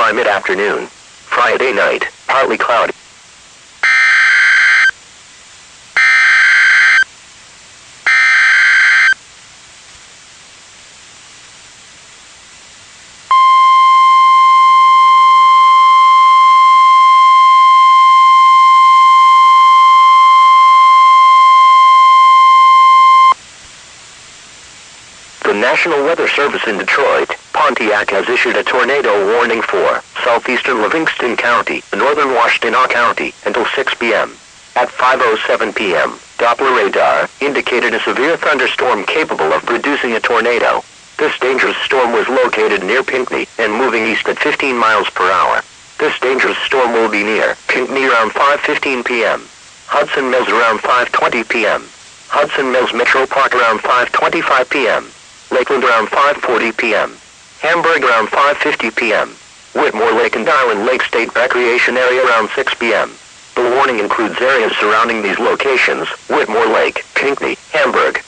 by mid-afternoon. Friday night, partly cloudy. The National Weather Service in Detroit, Pontiac has issued a tornado warning for southeastern Livingston County, northern Washtenaw County, until 6 p.m. At 5:07 p.m., Doppler radar indicated a severe thunderstorm capable of producing a tornado. This dangerous storm was located near Pinckney and moving east at 15 miles per hour. This dangerous storm will be near Pinckney around 5:15 p.m., Hudson Mills around 5:20 p.m., Hudson Mills Metro Park around 5:25 p.m., Lakeland around 5:40 p.m., Hamburg around 5:50 p.m., Whitmore Lake and Darwin Lake State Recreation Area around 6 p.m. The warning includes areas surrounding these locations: Whitmore Lake, Pinckney, Hamburg,